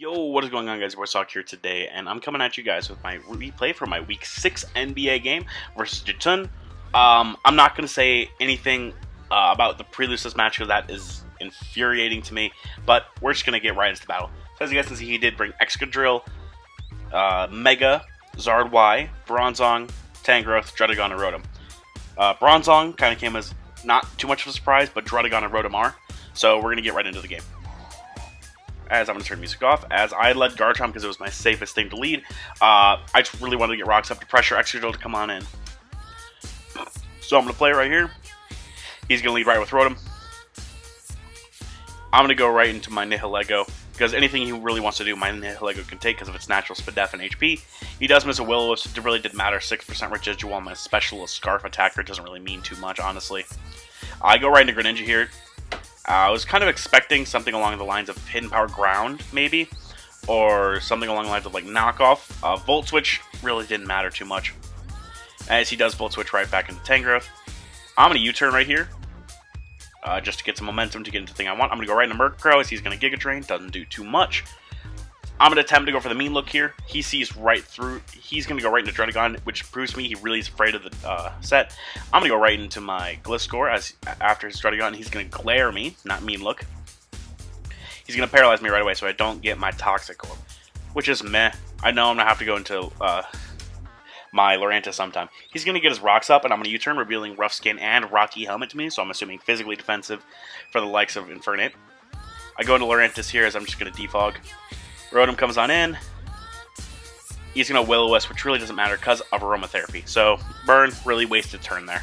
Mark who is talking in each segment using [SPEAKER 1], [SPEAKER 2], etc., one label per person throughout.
[SPEAKER 1] Yo, what is going on, guys? We're Sawk here today, and I'm coming at you guys with my replay for my Week 6 NBA game versus Jutun. I'm not going to say anything about the prelude to this match because that is infuriating to me, but we're just going to get right into the battle. So as you guys can see, he did bring Excadrill, Mega, Zard Y, Bronzong, Tangrowth, Druddigon, and Rotom. Bronzong kind of came as not too much of a surprise, but Druddigon and Rotom are, so we're going to get right into the game. As I'm going to turn music off, as I led Garchomp because it was my safest thing to lead. I just really wanted to get rocks up to pressure Excadrill to come on in. So I'm going to play it right here. He's going to lead right with Rotom. I'm going to go right into my Nihilego, because anything he really wants to do, my Nihilego can take because of its natural Spadef and HP. He does miss a Will-O-Wisp, it really didn't matter. 6% residual on my specialist Scarf attacker, it doesn't really mean too much, honestly. I go right into Greninja here. I was kind of expecting something along the lines of Hidden Power Ground, maybe, or something along the lines of like Knockoff. Volt Switch really didn't matter too much, as he does Volt Switch right back into Tangrowth. I'm going to U-turn right here, just to get some momentum to get into the thing I want. I'm going to go right into Murkrow, as he's going to Giga Drain, doesn't do too much. I'm going to attempt to go for the mean look here. He sees right through. He's going to go right into Druddigon, which proves to me he really is afraid of the set. I'm going to go right into my Gliscor, as after his Druddigon, he's going to glare me, not mean look. He's going to paralyze me right away so I don't get my Toxic Orb, which is meh. I know I'm going to have to go into my Lurantis sometime. He's going to get his rocks up, and I'm going to U-turn, revealing Rough Skin and Rocky Helmet to me, so I'm assuming physically defensive for the likes of Infernape. I go into Lurantis here, as I'm just going to defog. Rotom comes on in. He's going to Will-O-Wisp, which really doesn't matter because of Aromatherapy. So, burn, really wasted turn there.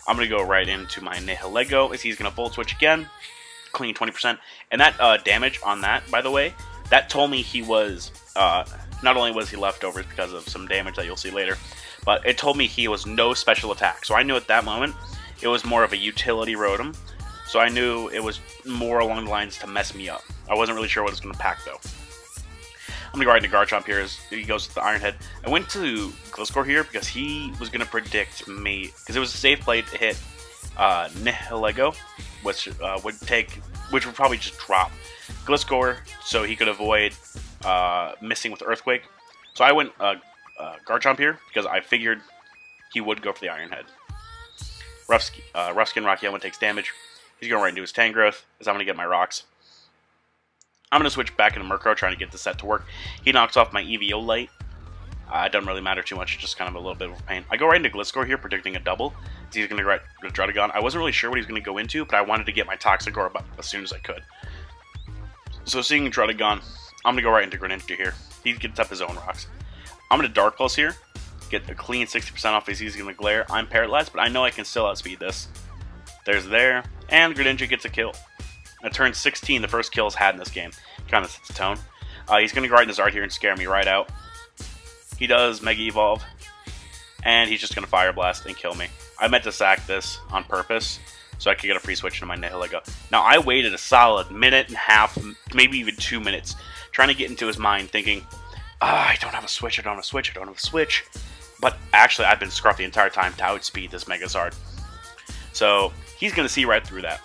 [SPEAKER 1] I'm going to go right into my Nihilego, as he's going to Volt Switch again. Clean 20%. And that damage on that, by the way, that told me he was, not only was he leftovers because of some damage that you'll see later, but it told me he was no special attack. So I knew at that moment it was more of a utility Rotom. So I knew it was more along the lines to mess me up. I wasn't really sure what it was going to pack, though. I'm going to go right into Garchomp here as he goes with the Iron Head. I went to Gliscor here because he was going to predict me, because it was a safe play to hit Nihilego, which would probably just drop Gliscor, so he could avoid missing with Earthquake. So I went Garchomp here because I figured he would go for the Iron Head. Rough Skin Rocky Helmet takes damage. He's going right into his Tangrowth, as I'm going to get my rocks. I'm going to switch back into Murkrow, trying to get the set to work. He knocks off my Eviolite. It doesn't really matter too much, just kind of a little bit of a pain. I go right into Gliscor here, predicting a double. So he's going to go right with Druddigon. I wasn't really sure what he was going to go into, but I wanted to get my Toxic Orb up as soon as I could. So seeing Druddigon, I'm going to go right into Greninja here. He gets up his own rocks. I'm going to Dark Pulse here, get a clean 60% off as he's going to Glare. I'm paralyzed, but I know I can still outspeed this. There's there, and Greninja gets a kill. At turn 16, the first kill is had in this game. Kind of sets the tone. He's going to go right into Zard here and scare me right out. He does Mega Evolve, and he's just going to Fire Blast and kill me. I meant to sack this on purpose so I could get a free switch into my Nihilego. Now, I waited a solid minute and a half, maybe even 2 minutes, trying to get into his mind, thinking, I don't have a switch, I don't have a switch, I don't have a switch. But actually, I've been Scruff the entire time to outspeed this Mega Zard. So he's going to see right through that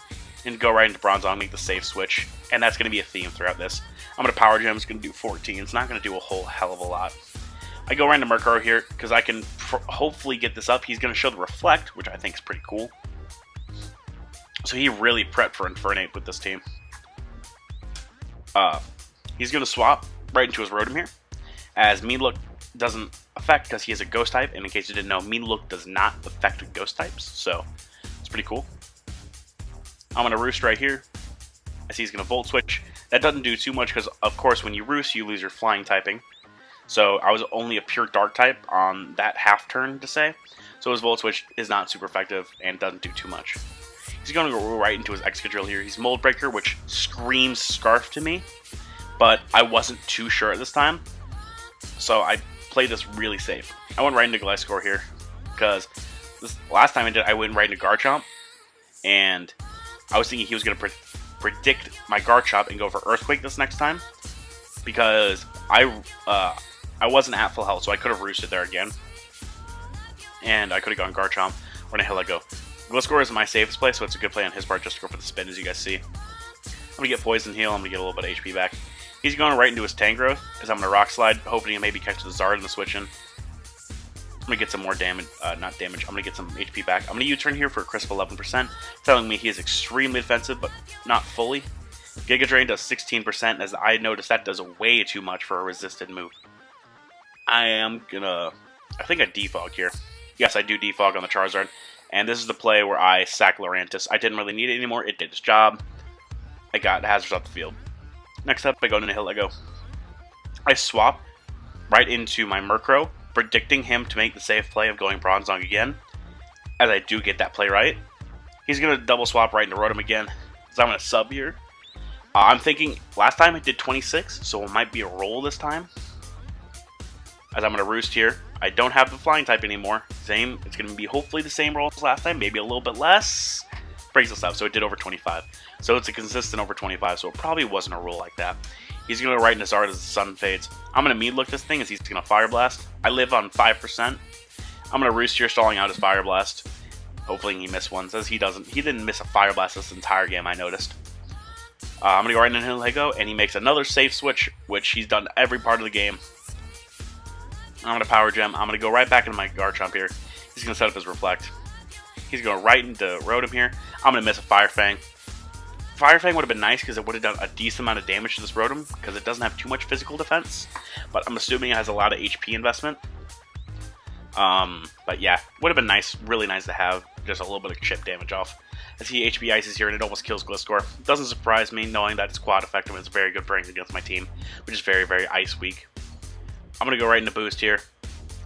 [SPEAKER 1] and go right into Bronzong, make the safe switch, and that's going to be a theme throughout this. I'm going to Power Gem, it's going to do 14, it's not going to do a whole hell of a lot. I go right into Murkrow here, because I can hopefully get this up. He's going to show the Reflect, which I think is pretty cool. So he really prepped for Infernape with this team. He's going to swap right into his Rotom here, as Mean Look doesn't affect because he has a Ghost type, and in case you didn't know, Mean Look does not affect Ghost types, so it's pretty cool. I'm going to Roost right here, as he's going to Volt Switch. That doesn't do too much because, of course, when you Roost, you lose your Flying typing. So I was only a pure Dark type on that half turn to say. So his Volt Switch is not super effective and doesn't do too much. He's going to go right into his Excadrill here. He's Mold Breaker, which screams Scarf to me, but I wasn't too sure at this time. So I played this really safe. I went right into Gliscor here because this last time I went right into Garchomp, and I was thinking he was going to predict my Garchomp and go for Earthquake this next time, because I wasn't at full health, so I could have roosted there again, and I could have gone Garchomp or Nihilego. Gliscor is my safest play, so it's a good play on his part just to go for the spin, as you guys see. I'm going to get Poison Heal. I'm going to get a little bit of HP back. He's going right into his Tangrowth, as I'm going to Rock Slide, hoping to maybe catch the Zard in the switch in. I'm going to get some more damage, not damage, I'm going to get some HP back. I'm going to U-turn here for a crisp 11%, telling me he is extremely defensive, but not fully. Giga Drain does 16%, as I noticed that does way too much for a resisted move. I think I defog here. Yes, I do defog on the Charizard, and this is the play where I sack Lurantis. I didn't really need it anymore, it did its job. I got hazards off the field. Next up, I go into Nihilego. I swap right into my Murkrow, predicting him to make the safe play of going Bronzong again, as I do get that play right. He's going to double swap right into Rotom again, so I'm going to sub here. I'm thinking, last time I did 26, so it might be a roll this time. As I'm going to Roost here. I don't have the Flying type anymore. Same, it's going to be hopefully the same roll as last time, maybe a little bit less. Breaks us up, so it did over 25. So it's a consistent over 25, so it probably wasn't a roll like that. He's going to go right into Zard as the sun fades. I'm going to Mead Look this thing as he's going to Fire Blast. I live on 5%. I'm going to Roost here, stalling out his Fire Blast. Hopefully he missed one. Says he doesn't. He didn't miss a Fire Blast this entire game, I noticed. I'm going to go right into Lego, and he makes another safe switch, which he's done every part of the game. I'm going to Power Gem. I'm going to go right back into my Garchomp here. He's going to set up his Reflect. He's going right into Rotom here. I'm going to miss a Fire Fang. Fire Fang would have been nice because it would have done a decent amount of damage to this Rotom because it doesn't have too much physical defense. But I'm assuming it has a lot of HP investment. But yeah, would have been nice, really nice to have just a little bit of chip damage off. As he HP Ices here and it almost kills Gliscor. Doesn't surprise me knowing that it's quad effective and it's very good brings against my team, which is very, very ice weak. I'm going to go right into Boost here.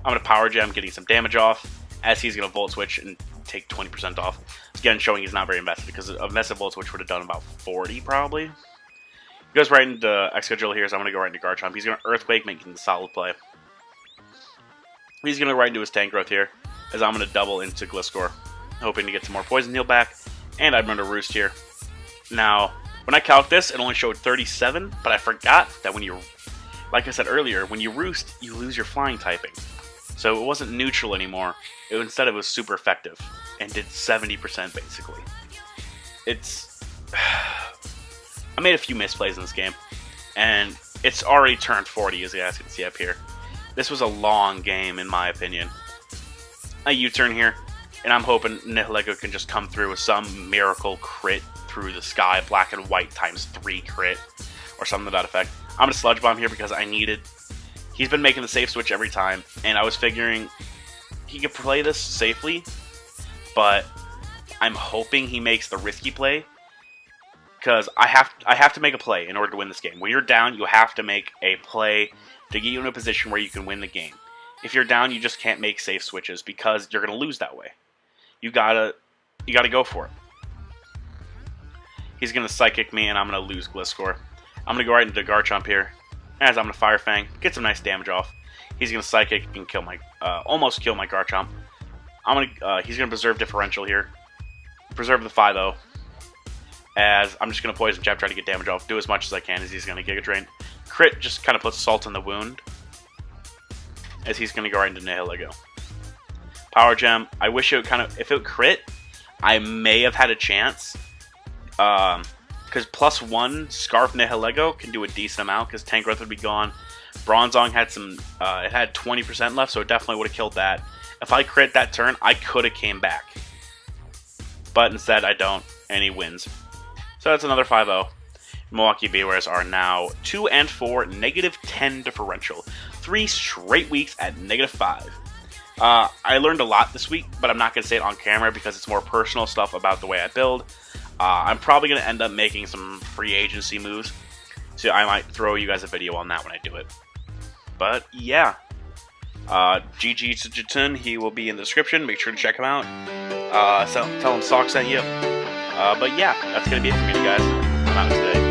[SPEAKER 1] I'm going to Power Gem, getting some damage off, as he's going to Volt Switch and take 20% off. Again, showing he's not very invested, because a invested Volt Switch would have done about 40 probably. He goes right into Excadrill here, so I'm going to go right into Garchomp. He's going to Earthquake, making the solid play. He's going to go right into his Tangrowth here, as I'm going to double into Gliscor, hoping to get some more Poison Heal back, and I'm going to Roost here. Now, when I calc this, it only showed 37, but I forgot that when you, like I said earlier, when you Roost, you lose your Flying typing. So it wasn't neutral anymore. Instead, it was super effective and did 70% basically. I made a few misplays in this game, and it's already turned 40, as you guys can see up here. This was a long game, in my opinion. A U-turn here, and I'm hoping Nihilego can just come through with some miracle crit through the sky, black and white ×3 crit, or something to that effect. I'm going to Sludge Bomb here because I need it. He's been making the safe switch every time, and I was figuring he could play this safely, but I'm hoping he makes the risky play, because I have to make a play in order to win this game. When you're down, you have to make a play to get you in a position where you can win the game. If you're down, you just can't make safe switches because you're going to lose that way. You gotta go for it. He's going to Psychic me, and I'm going to lose Gliscor. I'm going to go right into Garchomp here, as I'm going to Fire Fang, get some nice damage off. He's going to Psychic and kill my, almost kill my Garchomp. He's going to Preserve Differential here. Preserve the 5-0. As I'm just going to Poison Jab, try to get damage off, do as much as I can as he's going to Giga Drain. Crit just kind of puts salt in the wound, as he's going to go right into Nihilego. Power Gem, I wish it would kind of, if it would crit, I may have had a chance. Because +1 Scarf Nihilego can do a decent amount, because Tangrowth would be gone. Bronzong had some, it had 20% left, so it definitely would have killed that. If I crit that turn, I could have came back. But instead, I don't, and he wins. So that's another 5-0. Milwaukee Bewears are now 2-4, -10 differential. 3 straight weeks at -5. I learned a lot this week, but I'm not going to say it on camera because it's more personal stuff about the way I build. I'm probably going to end up making some free agency moves, so I might throw you guys a video on that when I do it. But yeah, GG to Jutun, he will be in the description, make sure to check him out. Tell him Sawk sent you. But yeah, that's going to be it for me, guys. I'm out today.